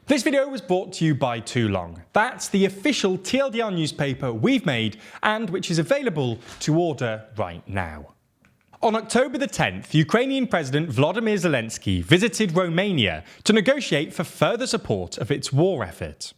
This video was brought to you by Too Long. That's the official TLDR newspaper we've made and which is available to order right now. On October the 10th, Ukrainian President Volodymyr Zelensky visited Romania to negotiate for further support of its war effort.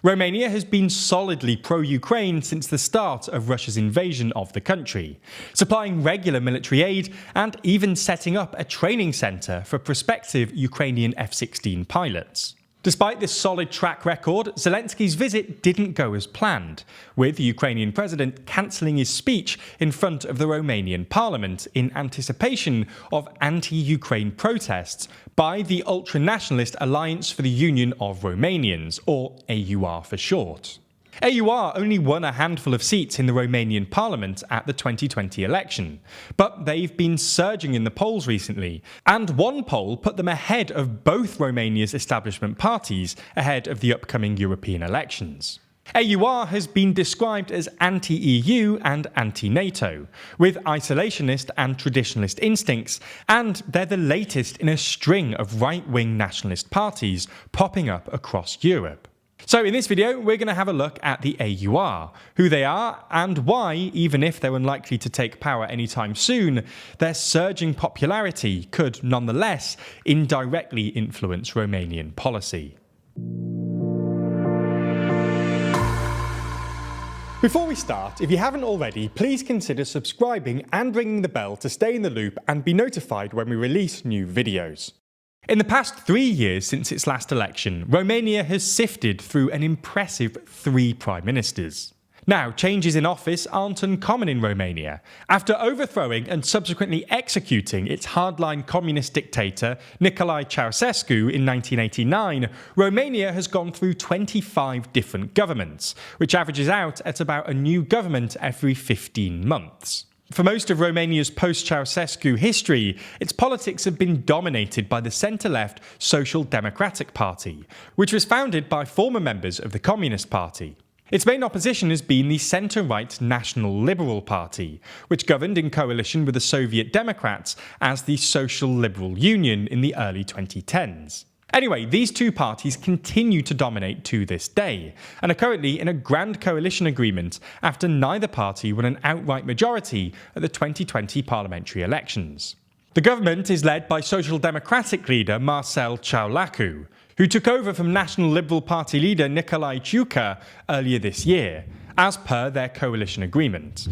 Romania has been solidly pro-Ukraine since the start of Russia's invasion of the country, supplying regular military aid and even setting up a training centre for prospective Ukrainian F-16 pilots. Despite this solid track record, Zelensky's visit didn't go as planned, with the Ukrainian president cancelling his speech in front of the Romanian parliament in anticipation of anti-Ukraine protests by the ultra-nationalist Alliance for the Union of Romanians, or AUR for short. AUR only won a handful of seats in the Romanian parliament at the 2020 election, but they've been surging in the polls recently, and one poll put them ahead of both Romania's establishment parties ahead of the upcoming European elections. AUR has been described as anti-EU and anti-NATO, with isolationist and traditionalist instincts, and they're the latest in a string of right-wing nationalist parties popping up across Europe. So in this video, we're going to have a look at the AUR, who they are, and why, even if they're unlikely to take power anytime soon, their surging popularity could nonetheless indirectly influence Romanian policy. Before we start, if you haven't already, please consider subscribing and ringing the bell to stay in the loop and be notified when we release new videos. In the past 3 years since its last election, Romania has sifted through an impressive 3 prime ministers. Now, changes in office aren't uncommon in Romania. After overthrowing and subsequently executing its hardline communist dictator Nicolae Ceausescu in 1989, Romania has gone through 25 different governments, which averages out at about a new government every 15 months. For most of Romania's post-Ceausescu history, its politics have been dominated by the centre-left Social Democratic Party, which was founded by former members of the Communist Party. Its main opposition has been the centre-right National Liberal Party, which governed in coalition with the Soviet Democrats as the Social Liberal Union in the early 2010s. Anyway, these two parties continue to dominate to this day, and are currently in a grand coalition agreement after neither party won an outright majority at the 2020 parliamentary elections. The government is led by Social Democratic leader Marcel Ciolacu, who took over from National Liberal Party leader Nicolae Ciucă earlier this year, as per their coalition agreement.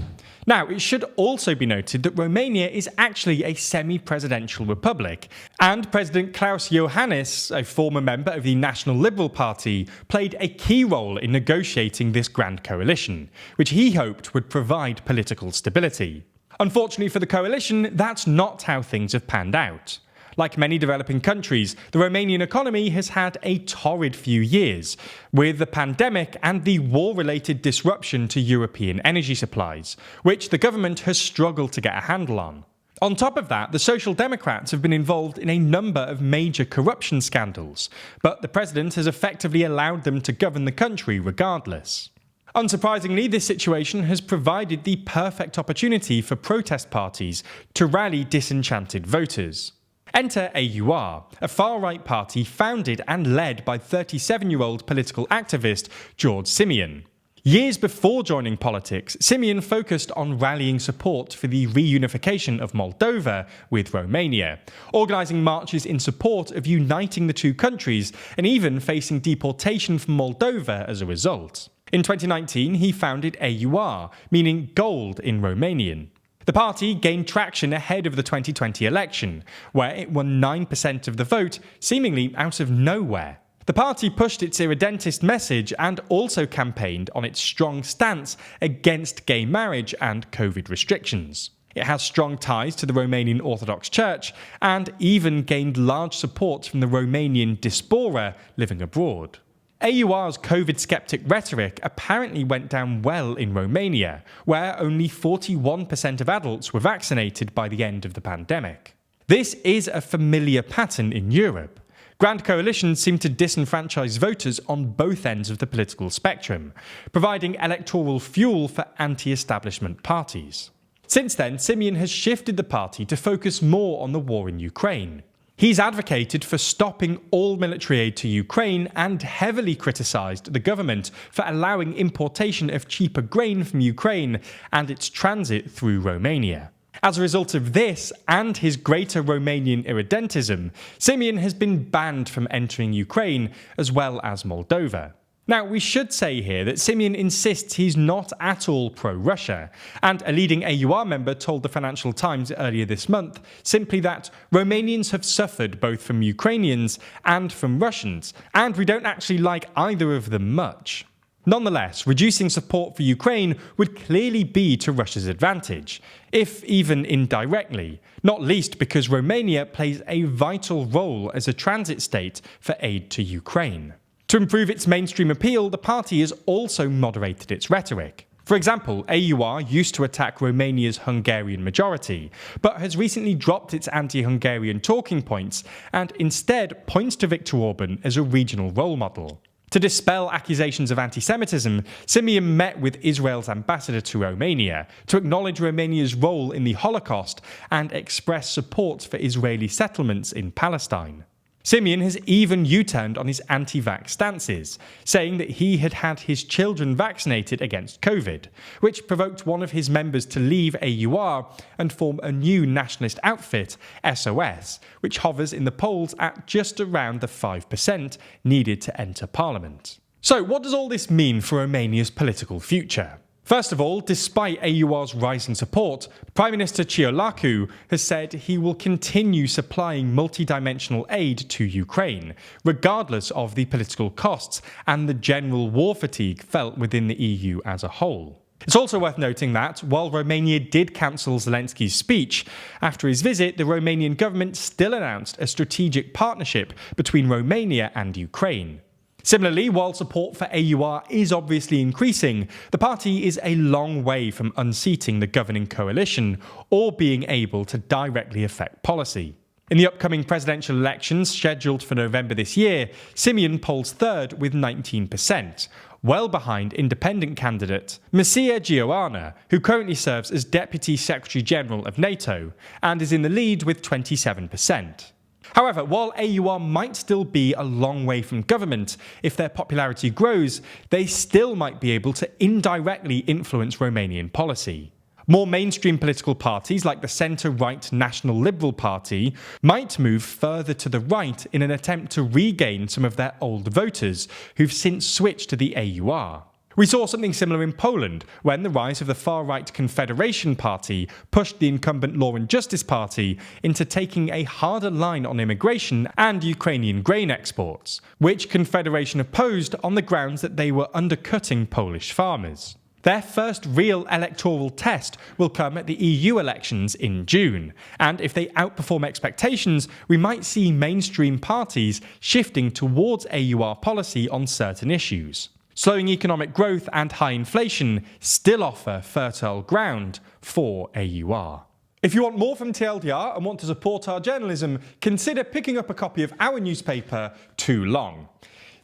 Now, it should also be noted that Romania is actually a semi-presidential republic, and President Klaus Iohannis, a former member of the National Liberal Party, played a key role in negotiating this grand coalition, which he hoped would provide political stability. Unfortunately for the coalition, that's not how things have panned out. Like many developing countries, the Romanian economy has had a torrid few years, with the pandemic and the war-related disruption to European energy supplies, which the government has struggled to get a handle on. On top of that, the Social Democrats have been involved in a number of major corruption scandals, but the president has effectively allowed them to govern the country regardless. Unsurprisingly, this situation has provided the perfect opportunity for protest parties to rally disenchanted voters. Enter AUR, a far-right party founded and led by 37-year-old political activist George Simion. Years before joining politics, Simion focused on rallying support for the reunification of Moldova with Romania, organising marches in support of uniting the two countries and even facing deportation from Moldova as a result. In 2019, he founded AUR, meaning gold in Romanian. The party gained traction ahead of the 2020 election, where it won 9% of the vote, seemingly out of nowhere. The party pushed its irredentist message and also campaigned on its strong stance against gay marriage and COVID restrictions. It has strong ties to the Romanian Orthodox Church and even gained large support from the Romanian diaspora living abroad. AUR's COVID-skeptic rhetoric apparently went down well in Romania, where only 41% of adults were vaccinated by the end of the pandemic. This is a familiar pattern in Europe. Grand coalitions seem to disenfranchise voters on both ends of the political spectrum, providing electoral fuel for anti-establishment parties. Since then, Simion has shifted the party to focus more on the war in Ukraine. He's advocated for stopping all military aid to Ukraine and heavily criticised the government for allowing importation of cheaper grain from Ukraine and its transit through Romania. As a result of this and his greater Romanian irredentism, Simeon has been banned from entering Ukraine as well as Moldova. Now, we should say here that Simeon insists he's not at all pro-Russia, and a leading AUR member told the Financial Times earlier this month simply that Romanians have suffered both from Ukrainians and from Russians, and we don't actually like either of them much. Nonetheless, reducing support for Ukraine would clearly be to Russia's advantage, if even indirectly, not least because Romania plays a vital role as a transit state for aid to Ukraine. To improve its mainstream appeal, the party has also moderated its rhetoric. For example, AUR used to attack Romania's Hungarian majority, but has recently dropped its anti-Hungarian talking points and instead points to Viktor Orban as a regional role model. To dispel accusations of anti-Semitism, Simeon met with Israel's ambassador to Romania to acknowledge Romania's role in the Holocaust and express support for Israeli settlements in Palestine. Simeon has even U-turned on his anti-vax stances, saying that he had had his children vaccinated against COVID, which provoked one of his members to leave AUR and form a new nationalist outfit, SOS, which hovers in the polls at just around the 5% needed to enter parliament. So what does all this mean for Romania's political future? First of all, despite AUR's rising support, Prime Minister Ciolacu has said he will continue supplying multidimensional aid to Ukraine, regardless of the political costs and the general war fatigue felt within the EU as a whole. It's also worth noting that, while Romania did cancel Zelensky's speech, after his visit, the Romanian government still announced a strategic partnership between Romania and Ukraine. Similarly, while support for AUR is obviously increasing, the party is a long way from unseating the governing coalition or being able to directly affect policy. In the upcoming presidential elections scheduled for November this year, Simeon polls third with 19%, well behind independent candidate Mircea Geoana, who currently serves as Deputy Secretary General of NATO and is in the lead with 27%. However, while AUR might still be a long way from government, if their popularity grows, they still might be able to indirectly influence Romanian policy. More mainstream political parties like the centre-right National Liberal Party might move further to the right in an attempt to regain some of their old voters who've since switched to the AUR. We saw something similar in Poland, when the rise of the far-right Confederation Party pushed the incumbent Law and Justice Party into taking a harder line on immigration and Ukrainian grain exports, which Confederation opposed on the grounds that they were undercutting Polish farmers. Their first real electoral test will come at the EU elections in June, and if they outperform expectations, we might see mainstream parties shifting towards AUR policy on certain issues. Slowing economic growth and high inflation still offer fertile ground for AUR. If you want more from TLDR and want to support our journalism, consider picking up a copy of our newspaper, Too Long.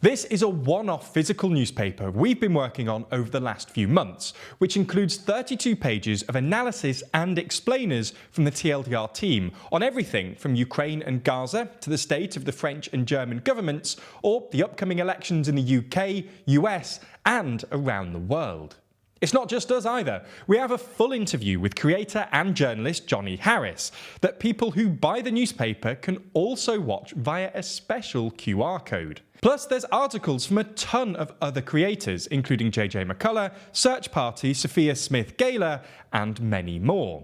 This is a one-off physical newspaper we've been working on over the last few months, which includes 32 pages of analysis and explainers from the TLDR team on everything from Ukraine and Gaza to the state of the French and German governments, or the upcoming elections in the UK, US, and around the world. It's not just us either. We have a full interview with creator and journalist Johnny Harris that people who buy the newspaper can also watch via a special QR code. Plus, there's articles from a ton of other creators, including JJ McCullough, Search Party, Sophia Smith-Gaylor, and many more.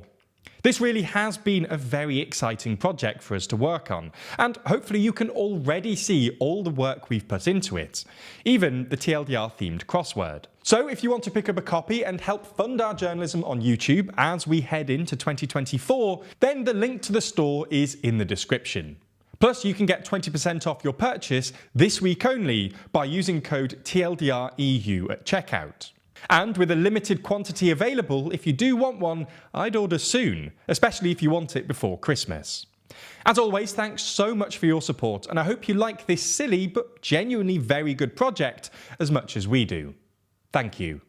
This really has been a very exciting project for us to work on, and hopefully you can already see all the work we've put into it, even the TLDR-themed crossword. So if you want to pick up a copy and help fund our journalism on YouTube as we head into 2024, then the link to the store is in the description. Plus, you can get 20% off your purchase this week only by using code TLDREU at checkout. And with a limited quantity available, if you do want one, I'd order soon, especially if you want it before Christmas. As always, thanks so much for your support, and I hope you like this silly but genuinely very good project as much as we do. Thank you.